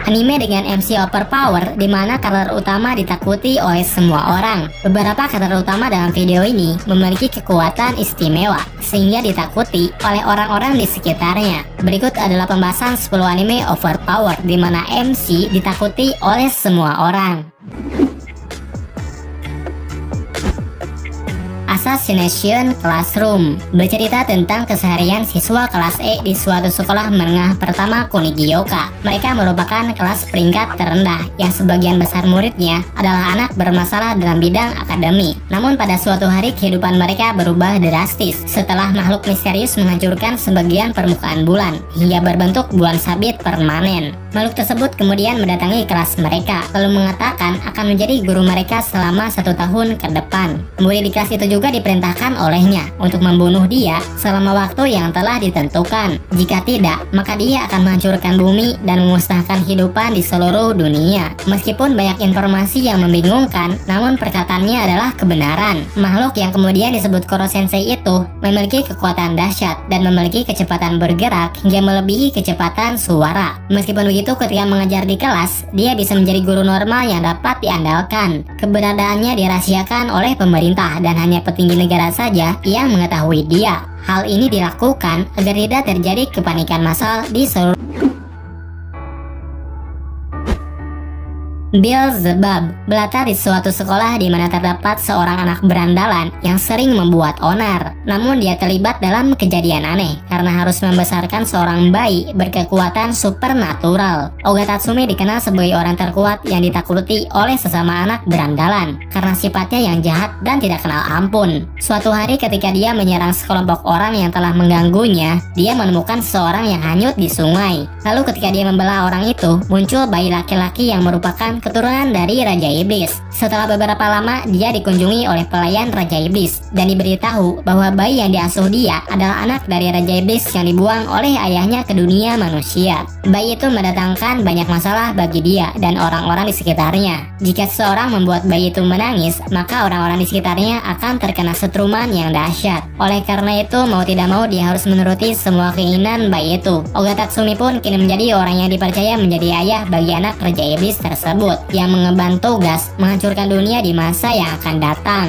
Anime dengan MC overpower di mana karakter utama ditakuti oleh semua orang. Beberapa karakter utama dalam video ini memiliki kekuatan istimewa sehingga ditakuti oleh orang-orang di sekitarnya. Berikut adalah pembahasan 10 anime overpower di mana MC ditakuti oleh semua orang. Assassination Classroom bercerita tentang keseharian siswa kelas E di suatu sekolah menengah pertama Kunigioka. Mereka merupakan kelas peringkat terendah yang sebagian besar muridnya adalah anak bermasalah dalam bidang akademik. Namun pada suatu hari kehidupan mereka berubah drastis setelah makhluk misterius menghancurkan sebagian permukaan bulan hingga berbentuk bulan sabit permanen. Makhluk tersebut kemudian mendatangi kelas mereka lalu mengatakan akan menjadi guru mereka selama 1 tahun ke depan. Kemudian di kelas itu juga diperintahkan olehnya untuk membunuh dia selama waktu yang telah ditentukan. Jika tidak, maka dia akan menghancurkan bumi dan memusnahkan kehidupan di seluruh dunia. Meskipun banyak informasi yang membingungkan, namun perkataannya adalah kebenaran. Makhluk yang kemudian disebut Koro Sensei itu memiliki kekuatan dahsyat dan memiliki kecepatan bergerak hingga melebihi kecepatan suara. Meskipun begitu, ketika mengajar di kelas, dia bisa menjadi guru normal yang dapat diandalkan. Keberadaannya dirahasiakan oleh pemerintah dan hanya petinggi negara saja yang mengetahui dia. Hal ini dilakukan agar tidak terjadi kepanikan massal di seluruh Beelzebub berlatar di suatu sekolah di mana terdapat seorang anak berandalan yang sering membuat onar. Namun dia terlibat dalam kejadian aneh karena harus membesarkan seorang bayi berkekuatan supernatural. Oga Tatsumi dikenal sebagai orang terkuat yang ditakuti oleh sesama anak berandalan karena sifatnya yang jahat dan tidak kenal ampun. Suatu hari ketika dia menyerang sekelompok orang yang telah mengganggunya, dia menemukan seorang yang hanyut di sungai. Lalu ketika dia membelah orang itu, muncul bayi laki-laki yang merupakan keturunan dari Raja Iblis. Setelah beberapa lama, dia dikunjungi oleh pelayan Raja Iblis dan diberitahu bahwa bayi yang diasuh dia adalah anak dari Raja Iblis yang dibuang oleh ayahnya ke dunia manusia. Bayi itu mendatangkan banyak masalah bagi dia dan orang-orang di sekitarnya. Jika seseorang membuat bayi itu menangis, maka orang-orang di sekitarnya akan terkena setruman yang dahsyat. Oleh karena itu, mau tidak mau dia harus menuruti semua keinginan bayi itu. Oga Tatsumi pun kini menjadi orang yang dipercaya menjadi ayah bagi anak Raja Iblis tersebut, yang mengemban tugas menghancurkan dunia di masa yang akan datang.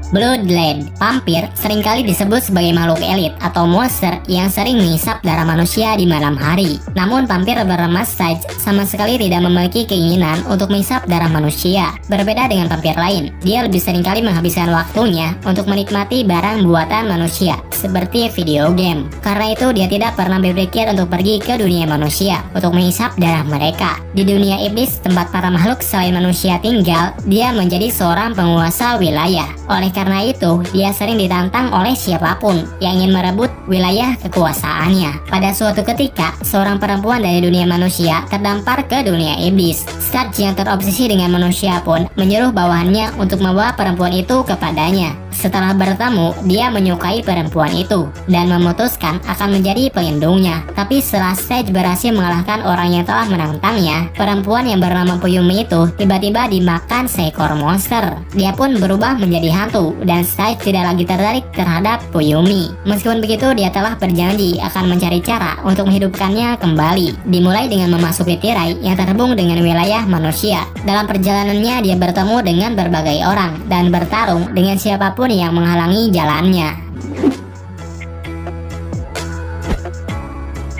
Bloodlet, vampir seringkali disebut sebagai makhluk elit atau monster yang sering menghisap darah manusia di malam hari. Namun vampir beremas saja sama sekali tidak memiliki keinginan untuk menghisap darah manusia. Berbeda dengan vampir lain, dia lebih seringkali menghabiskan waktunya untuk menikmati barang buatan manusia seperti video game. Karena itu dia tidak pernah berpikir untuk pergi ke dunia manusia untuk menghisap darah mereka. Di dunia iblis, tempat para makhluk selain manusia tinggal, dia menjadi seorang penguasa wilayah. Oleh karena itu, dia sering ditantang oleh siapapun yang ingin merebut wilayah kekuasaannya. Pada suatu ketika, seorang perempuan dari dunia manusia terdampar ke dunia iblis. Scourge yang terobsesi dengan manusia pun menyuruh bawahannya untuk membawa perempuan itu kepadanya. Setelah bertemu, dia menyukai perempuan itu dan memutuskan akan menjadi pelindungnya. Tapi setelah Sage berhasil mengalahkan orang yang telah menantangnya, perempuan yang bernama Puyumi itu tiba-tiba dimakan seekor monster. Dia pun berubah menjadi hantu dan Sage tidak lagi tertarik terhadap Puyumi. Meskipun begitu, dia telah berjanji akan mencari cara untuk menghidupkannya kembali. Dimulai dengan memasuki tirai yang terhubung dengan wilayah manusia. Dalam perjalanannya, dia bertemu dengan berbagai orang dan bertarung dengan siapapun yang menghalangi jalannya.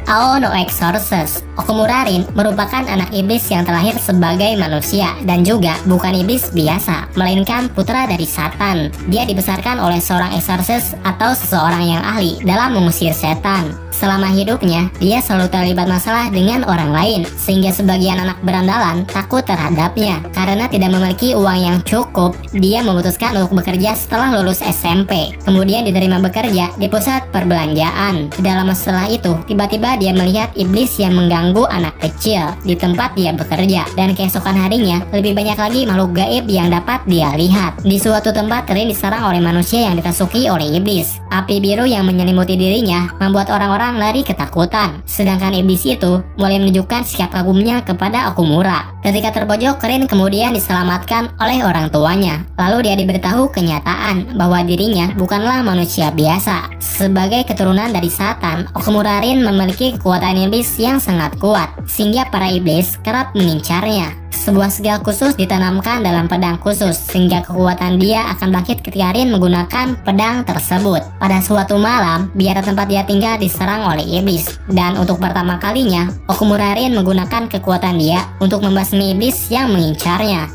Ao no Exorcist. Okumura Rin merupakan anak iblis yang terlahir sebagai manusia dan juga bukan iblis biasa, melainkan putra dari Satan. Dia dibesarkan oleh seorang exorcist atau seseorang yang ahli dalam mengusir setan. Selama hidupnya, dia selalu terlibat masalah dengan orang lain, sehingga sebagian anak berandalan takut terhadapnya. Karena tidak memiliki uang yang cukup, dia memutuskan untuk bekerja setelah lulus SMP. Kemudian diterima bekerja di pusat perbelanjaan. Tidak lama setelah itu, tiba-tiba dia melihat iblis yang mengganggu anak kecil di tempat dia bekerja. Dan keesokan harinya, lebih banyak lagi makhluk gaib yang dapat dia lihat. Di suatu tempat, Rin diserang oleh manusia yang ditasuki oleh iblis. Api biru yang menyelimuti dirinya membuat orang-orang orang lari ketakutan. Sedangkan iblis itu mulai menunjukkan sikap kagumnya kepada Okumura. Ketika terpojok, Rin kemudian diselamatkan oleh orang tuanya. Lalu dia diberitahu kenyataan bahwa dirinya bukanlah manusia biasa. Sebagai keturunan dari Satan, Okumura Rin memiliki kekuatan iblis yang sangat kuat, sehingga para iblis kerap mengincarnya. Sebuah segel khusus ditanamkan dalam pedang khusus, sehingga kekuatan dia akan bangkit ketika Rin menggunakan pedang tersebut. Pada suatu malam, biara tempat dia tinggal diserang oleh iblis, dan untuk pertama kalinya, Okumura Rin menggunakan kekuatan dia untuk membasmi iblis yang mengincarnya.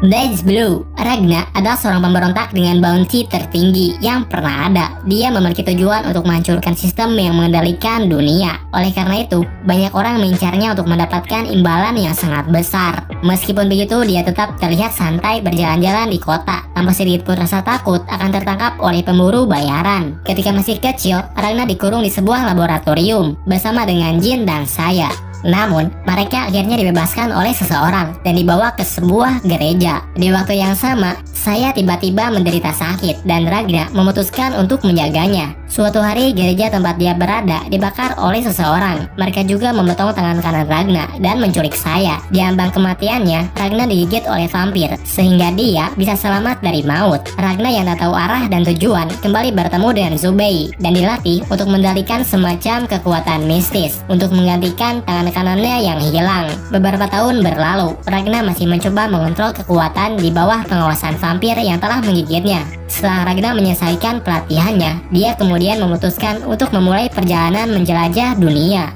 Blaze Blue. Ragna adalah seorang pemberontak dengan bounty tertinggi yang pernah ada. Dia memiliki tujuan untuk menghancurkan sistem yang mengendalikan dunia. Oleh karena itu, banyak orang mengincarnya untuk mendapatkan imbalan yang sangat besar. Meskipun begitu, dia tetap terlihat santai berjalan-jalan di kota, tanpa sedikit pun rasa takut akan tertangkap oleh pemburu bayaran. Ketika masih kecil, Ragna dikurung di sebuah laboratorium bersama dengan Jin dan saya. Namun, mereka akhirnya dibebaskan oleh seseorang dan dibawa ke sebuah gereja. Di waktu yang sama, saya tiba-tiba menderita sakit dan Ragna memutuskan untuk menjaganya. Suatu hari, gereja tempat dia berada dibakar oleh seseorang. Mereka juga memotong tangan kanan Ragna dan menculik saya. Di ambang kematiannya, Ragna digigit oleh vampir, sehingga dia bisa selamat dari maut. Ragna yang tak tahu arah dan tujuan kembali bertemu dengan Zubei dan dilatih untuk mendalikan semacam kekuatan mistis untuk menggantikan tangan kanannya yang hilang. Beberapa tahun berlalu, Ragna masih mencoba mengontrol kekuatan di bawah pengawasan vampir yang telah menggigitnya. Setelah Ragna menyelesaikan pelatihannya, dia kemudian memutuskan untuk memulai perjalanan menjelajah dunia.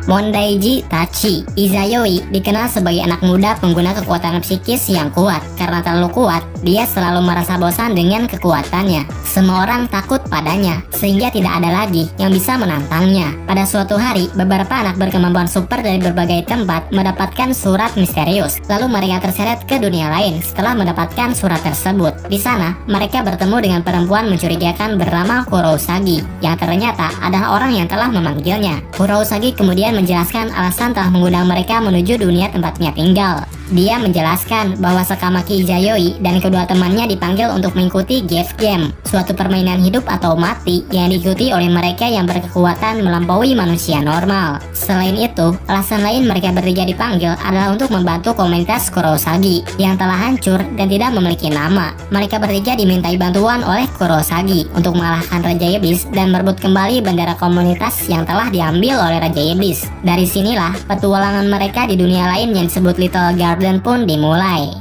Mondaiji Tachi. Izayoi dikenal sebagai anak muda pengguna kekuatan psikis yang kuat. Karena terlalu kuat, dia selalu merasa bosan dengan kekuatannya. Semua orang takut padanya, sehingga tidak ada lagi yang bisa menantangnya. Pada suatu hari, beberapa anak berkemampuan super dari berbagai tempat mendapatkan surat misterius. Lalu mereka terseret ke dunia lain setelah mendapatkan surat tersebut. Di sana, mereka bertemu dengan perempuan mencurigakan bernama Kurousagi, yang ternyata adalah orang yang telah memanggilnya. Kurousagi kemudian menjelaskan alasan telah mengundang mereka menuju dunia tempatnya tinggal. Dia menjelaskan bahwa Sakamaki Izayoi dan kedua temannya dipanggil untuk mengikuti Gift Game, suatu permainan hidup atau mati yang diikuti oleh mereka yang berkekuatan melampaui manusia normal. Selain itu, alasan lain mereka bertiga dipanggil adalah untuk membantu komunitas Kurousagi yang telah hancur dan tidak memiliki nama. Mereka bertiga dimintai bantuan oleh Kurousagi untuk mengalahkan Raja Iblis dan merebut kembali bendera komunitas yang telah diambil oleh Raja Iblis. Dari sinilah petualangan mereka di dunia lain yang disebut Little Garden pun dimulai.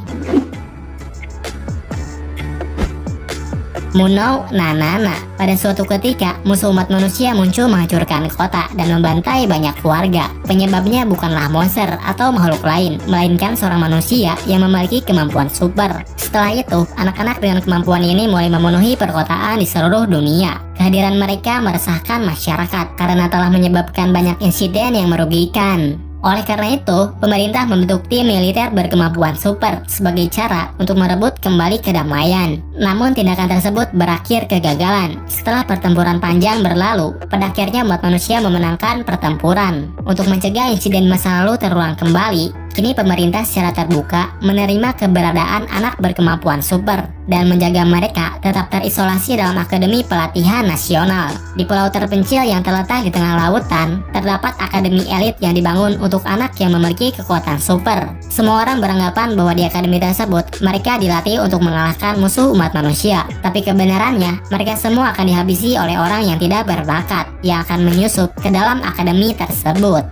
Munou Nanana. Pada suatu ketika, musuh umat manusia muncul menghancurkan kota dan membantai banyak warga. Penyebabnya bukanlah monster atau makhluk lain, melainkan seorang manusia yang memiliki kemampuan super. Setelah itu, anak-anak dengan kemampuan ini mulai memenuhi perkotaan di seluruh dunia. Kehadiran mereka meresahkan masyarakat karena telah menyebabkan banyak insiden yang merugikan. Oleh karena itu, pemerintah membentuk tim militer berkemampuan super sebagai cara untuk merebut kembali kedamaian. Namun tindakan tersebut berakhir kegagalan. Setelah pertempuran panjang berlalu, pada akhirnya umat manusia memenangkan pertempuran. Untuk mencegah insiden masa lalu terulang kembali, kini pemerintah secara terbuka menerima keberadaan anak berkemampuan super dan menjaga mereka tetap terisolasi dalam Akademi Pelatihan Nasional. Di pulau terpencil yang terletak di tengah lautan, terdapat akademi elit yang dibangun untuk anak yang memiliki kekuatan super. Semua orang beranggapan bahwa di akademi tersebut, mereka dilatih untuk mengalahkan musuh umat manusia. Tapi kebenarannya, mereka semua akan dihabisi oleh orang yang tidak berbakat, yang akan menyusup ke dalam akademi tersebut.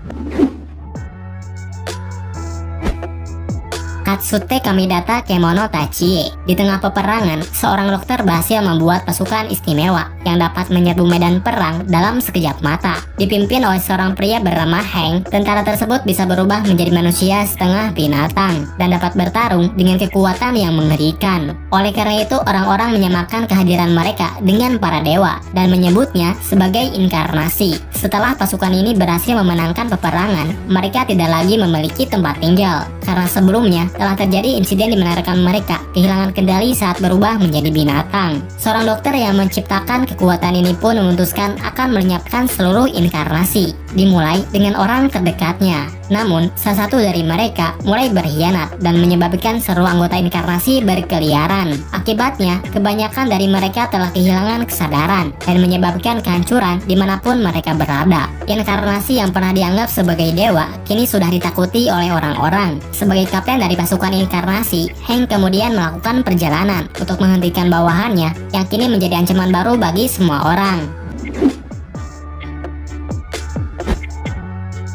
Katsute Kamidata Kemono Tachie. Di tengah peperangan, seorang dokter berhasil membuat pasukan istimewa yang dapat menyerbu medan perang dalam sekejap mata. Dipimpin oleh seorang pria bernama Heng, tentara tersebut bisa berubah menjadi manusia setengah binatang dan dapat bertarung dengan kekuatan yang mengerikan. Oleh karena itu, orang-orang menyamakan kehadiran mereka dengan para dewa dan menyebutnya sebagai inkarnasi. Setelah pasukan ini berhasil memenangkan peperangan, mereka tidak lagi memiliki tempat tinggal karena sebelumnya telah terjadi insiden di mana rekan mereka kehilangan kendali saat berubah menjadi binatang. Seorang dokter yang menciptakan kekuatan ini pun memutuskan akan melenyapkan seluruh inkarnasi. dimulai dengan orang terdekatnya. Namun, salah satu dari mereka mulai berkhianat dan menyebabkan seluruh anggota inkarnasi berkeliaran. Akibatnya, kebanyakan dari mereka telah kehilangan kesadaran dan menyebabkan kehancuran dimanapun mereka berada. Inkarnasi yang pernah dianggap sebagai dewa kini sudah ditakuti oleh orang-orang. Sebagai kapten dari pasukan inkarnasi, Hank kemudian melakukan perjalanan untuk menghentikan bawahannya yang kini menjadi ancaman baru bagi semua orang.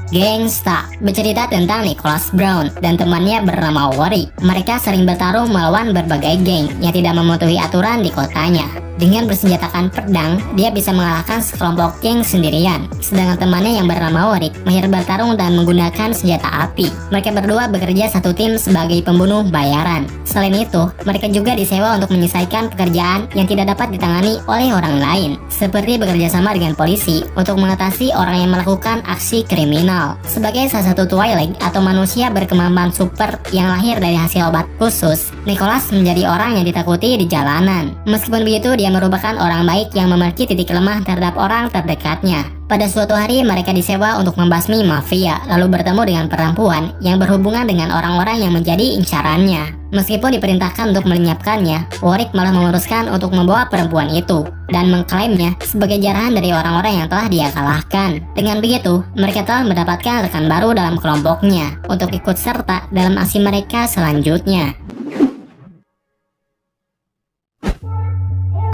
Gangsta bercerita tentang Nicholas Brown dan temannya bernama Worry. Mereka sering bertarung melawan berbagai geng yang tidak mematuhi aturan di kotanya. Dengan bersenjatakan pedang, dia bisa mengalahkan sekelompok geng sendirian. Sedangkan temannya yang bernama Warwick mahir bertarung dan menggunakan senjata api. Mereka berdua bekerja satu tim sebagai pembunuh bayaran. Selain itu, mereka juga disewa untuk menyelesaikan pekerjaan yang tidak dapat ditangani oleh orang lain, seperti bekerja sama dengan polisi untuk mengatasi orang yang melakukan aksi kriminal. Sebagai salah satu Twilight atau manusia berkemampuan super yang lahir dari hasil obat khusus, Nicholas menjadi orang yang ditakuti di jalanan. Meskipun begitu, dia merupakan orang baik yang memiliki titik lemah terhadap orang terdekatnya. Pada suatu hari mereka disewa untuk membasmi mafia, lalu bertemu dengan perempuan yang berhubungan dengan orang-orang yang menjadi incarannya. Meskipun diperintahkan untuk melenyapkannya, Warwick malah memutuskan untuk membawa perempuan itu dan mengklaimnya sebagai jarahan dari orang-orang yang telah dia kalahkan. Dengan begitu, mereka telah mendapatkan rekan baru dalam kelompoknya untuk ikut serta dalam aksi mereka selanjutnya.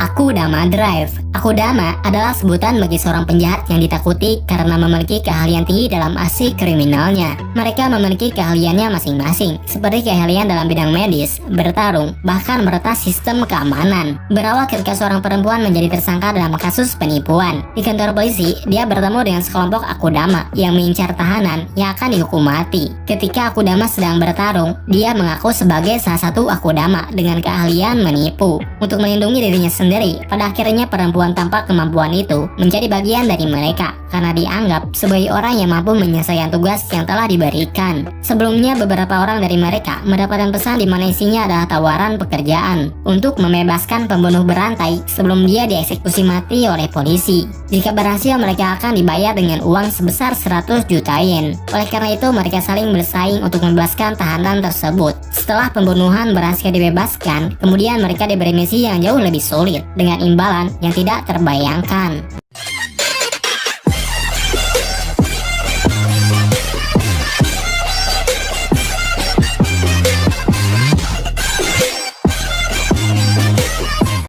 Akudama Drive. Akudama adalah sebutan bagi seorang penjahat yang ditakuti karena memiliki keahlian tinggi dalam aksi kriminalnya. Mereka memiliki keahliannya masing-masing, seperti keahlian dalam bidang medis, bertarung, bahkan meretas sistem keamanan. Berawal ketika seorang perempuan menjadi tersangka dalam kasus penipuan. Di kantor polisi, dia bertemu dengan sekelompok Akudama yang mengincar tahanan yang akan dihukum mati. Ketika Akudama sedang bertarung, dia mengaku sebagai salah satu Akudama dengan keahlian menipu. Untuk melindungi dirinya sendiri, pada akhirnya perempuan tanpa kemampuan itu menjadi bagian dari mereka karena dianggap sebagai orang yang mampu menyelesaikan tugas yang telah diberikan. Sebelumnya, beberapa orang dari mereka mendapatkan pesan di mana isinya adalah tawaran pekerjaan untuk membebaskan pembunuh berantai sebelum dia dieksekusi mati oleh polisi. Jika berhasil, mereka akan dibayar dengan uang sebesar 100 juta yen. Oleh karena itu, mereka saling bersaing untuk membebaskan tahanan tersebut. Setelah pembunuhan berhasil dibebaskan, kemudian mereka diberi misi yang jauh lebih sulit dengan imbalan yang tidak terbayangkan.